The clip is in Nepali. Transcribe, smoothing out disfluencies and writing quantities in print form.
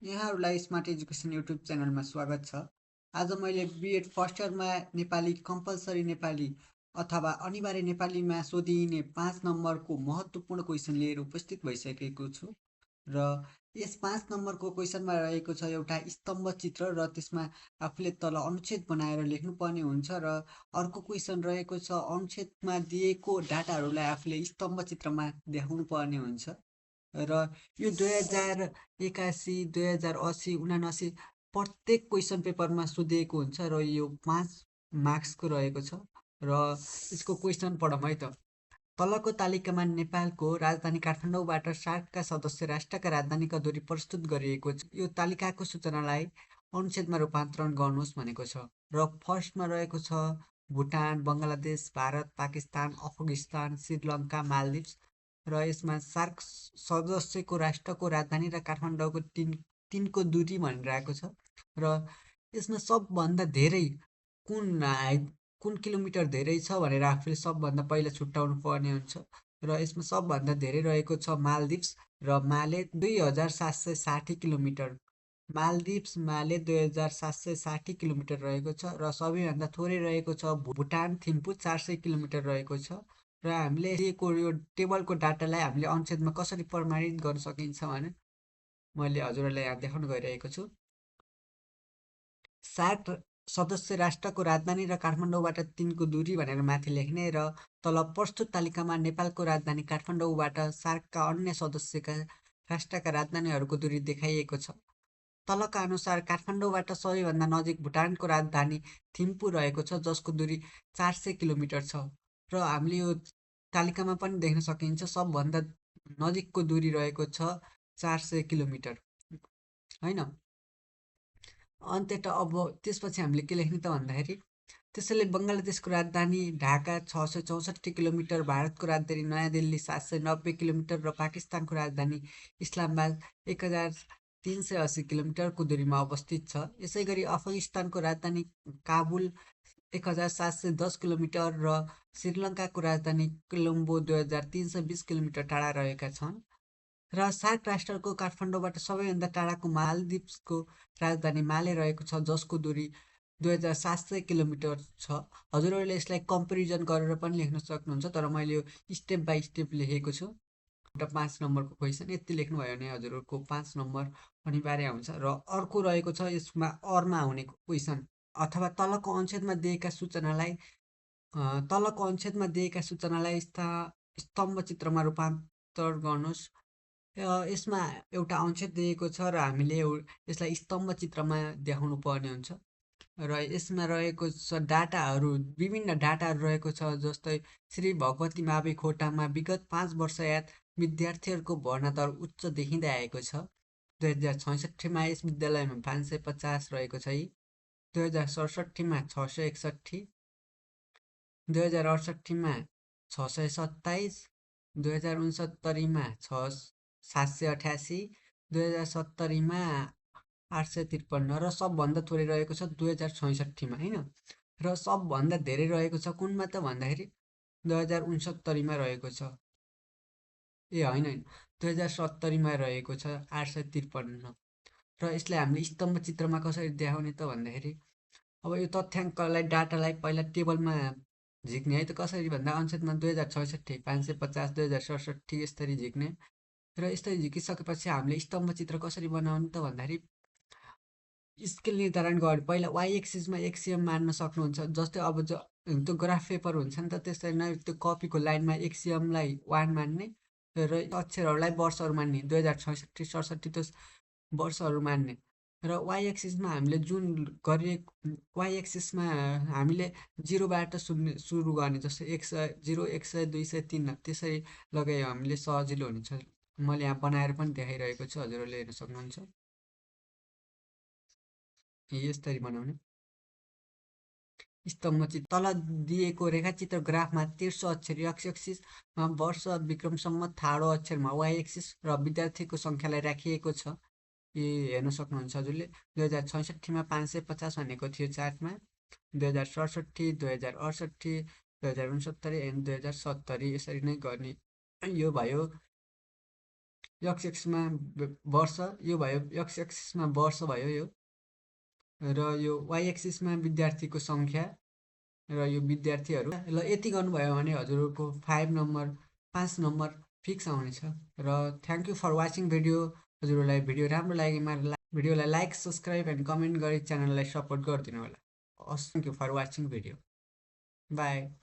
यहाँहरूलाई स्मार्ट एजुकेसन युट्युब च्यानलमा स्वागत छ। आज मैले बिएड फर्स्ट इयरमा नेपाली कम्पलसरी नेपाली अथवा अनिवार्य नेपालीमा सोधिने 5 नम्बरको महत्त्वपूर्ण क्वेसन लिएर उपस्थित भइसकेको छु। र यस 5 नम्बरको क्वेसनमा रहेको छ एउटा स्तम्भ चित्र र त्यसमा आफूले तल अनुच्छेद बनाएर लेख्नुपर्ने हुन्छ र अर्को क्वेसन रहेको छ अनुच्छेदमा दिएको डाटाहरूलाई आफूले स्तम्भ चित्रमा देखाउनु पर्ने हुन्छ। र यो 2081, 2080, 79 प्रत्येक क्वेसन पेपरमा सोधिएको हुन्छ र यो 5 मार्क्सको रहेको छ। र यसको क्वेसन पढौँ है त। तलको तालिकामा नेपालको राजधानी काठमाडौँबाट सार्कका सदस्य राष्ट्रका राजधानीका दूरी प्रस्तुत गरिएको छ। यो तालिकाको सूचनालाई अनुच्छेदमा रूपान्तरण गर्नुहोस् भनेको छ। र फर्स्टमा रहेको छ भुटान, बङ्गलादेश, भारत, पाकिस्तान, अफगानिस्तान, श्रीलङ्का, मालदिभ्स। र यसमा सार्क सदस्यको राष्ट्रको राजधानी र काठमाडौँको तिनको दूरी भनिरहेको छ। र यसमा सबभन्दा धेरै कुन किलोमिटर धेरै छ भनेर आफूले सबभन्दा पहिला छुट्याउनु पर्ने हुन्छ। र यसमा सबभन्दा धेरै रहेको छ मालदिभ्स र माले 2760 किलोमिटर। माले 2760 किलोमिटर रहेको छ। र सबैभन्दा थोरै रहेको छ भुटान थिम्पू 400 किलोमिटर रहेको छ। र हामीले दिएको यो टेबलको डाटालाई हामीले अनुच्छेदमा कसरी प्रमाणित गर्न सकिन्छ भने मैले हजुरहरूलाई यहाँ देखाउन गइरहेको छु। सार्क सदस्य राष्ट्रको राजधानी र काठमाडौँबाट तिनको दूरी भनेर माथि लेख्ने र तल प्रस्तुत तालिकामा नेपालको राजधानी काठमाडौँबाट सार्कका अन्य सदस्यका राष्ट्रका राजधानीहरूको दूरी देखाइएको छ। तलका अनुसार काठमाडौँबाट सबैभन्दा नजिक भुटानको राजधानी थिम्पू रहेको छ जसको दूरी 400 किलोमिटर छ। र हामीले यो तालिकामा पनि देख्न सकिन्छ सबभन्दा नजिकको दूरी रहेको छ 400 किलोमिटर होइन। अन्त्यत अब त्यसपछि हामीले के लेख्ने त भन्दाखेरि त्यसैले बङ्गलादेशको राजधानी ढाका 664 किलोमिटर, भारतको राजधानी नयाँ दिल्ली 790 किलोमिटर र पाकिस्तानको राजधानी इस्लामाबाद 1380 किलोमिटरको दूरीमा अवस्थित छ। यसै गरी अफगानिस्तानको राजधानी काबुल 1710 किलोमिटर र श्रीलङ्काको राजधानी कोलम्बो 2320 किलोमिटर टाढा रहेका छन्। र सार्क राष्ट्रको काठमाडौँबाट सबैभन्दा टाढाको मालदिभ्सको राजधानी माले रहेको छ जसको दूरी 2700 किलोमिटर छ। हजुरहरूले यसलाई कम्पेरिजन गरेर पनि लेख्न सक्नुहुन्छ, तर मैले यो स्टेप बाई स्टेप लेखेको छु। एउटा 5 नम्बरको क्वेसन यति लेख्नुभयो भने हजुरहरूको 5 नम्बर अनिवार्य हुन्छ। र अर्को रहेको छ यसमा अरमा हुने क्वेसन अथवा तलको अनुच्छेदमा दिएका सूचनालाई स्तम्भ चित्रमा रूपान्तर गर्नुहोस्। यसमा एउटा अनुच्छेद दिएको छ र हामीले यसलाई स्तम्भ चित्रमा देखाउनु पर्ने हुन्छ। र यसमा रहेको छ डाटाहरू, विभिन्न डाटाहरू रहेको छ जस्तै श्री भगवती मावि खोटाङमा विगत 5 वर्ष याद विद्यार्थीहरूको भर्ना दर उच्च देखिँदै आएको छ। 2066मा यस विद्यालयमा 550 रहेको छ। 2067मा 661, 2068मा 627, 2069मा 788, 2070मा 853 र सबभन्दा थोरै रहेको छ 2066मा होइन। र सबभन्दा धेरै रहेको छ कुनमा त भन्दाखेरि 2069मा रहेको छ। होइन 2070मा रहेको छ 853। र यसलाई हामीले स्तम्भ चित्रमा कसरी देखाउने त भन्दाखेरि अब यो तथ्याङ्कलाई डाटालाई पहिला टेबलमा झिक्ने है त। कसरी भन्दा अनुच्छेदमा 2066, 550, 2067 यसरी झिक्ने। र यसरी झिकिसकेपछि हामीले स्तम्भ चित्र कसरी बनाउने त भन्दाखेरि स्केल निर्धारण गरे पहिला वाइ एक्सिसमा एक्सिएम मान्न सक्नुहुन्छ। जस्तै अब त्यो ग्राफ पेपर हुन्छ नि त, त्यसरी नै त्यो कपीको लाइनमा एक्सिएमलाई 1 मान्ने र अक्षरहरूलाई वर्षहरू मान्ने। 2066, 67 त्यो वर्षहरू मान्ने। र वाइ एक्सिसमा हामीले जुन वाइ एक्सिसमा हामीले 0बाट सुरु गर्ने, जस्तै 100, 0, 100, 200, 3 त्यसरी लगायो हामीले सजिलो हुन्छ। मैले यहाँ बनाएर पनि देखाइरहेको छु, हजुरहरूले हेर्न सक्नुहुन्छ। यसरी बनाउने स्तम्भ चित्र। तल दिएको रेखाचित्र ग्राफमा तेर्सो अक्षर एक्स एक्सिसमा वर्ष विक्रमसम्म, ठाडो अक्षरमा वाइ एक्सिस र विद्यार्थीको सङ्ख्यालाई राखिएको छ। हेर्न सक्नुहुन्छ हजुरले। 2066मा 550 भनेको थियो चार्टमा, 2067, 2068, 2069 एन्ड 2070 यसरी नै गर्ने। यो भयो एक्स एक्समा वर्ष यो भयो, एक्स एक्सिसमा वर्ष भयो यो, र यो वाइ एक्सिसमा विद्यार्थीको सङ्ख्या र यो विद्यार्थीहरू। ल यति गर्नुभयो भने हजुरको 5 नम्बर फिक्स आउनेछ। र thank you for watching video. हजुरहरूलाई भिडियो राम्रो लागेमा भिडियोलाई लाइक, सब्सक्राइब एन्ड कमेन्ट गरी च्यानललाई सपोर्ट गरिदिनु होला। हस्, thank you for watching video. By.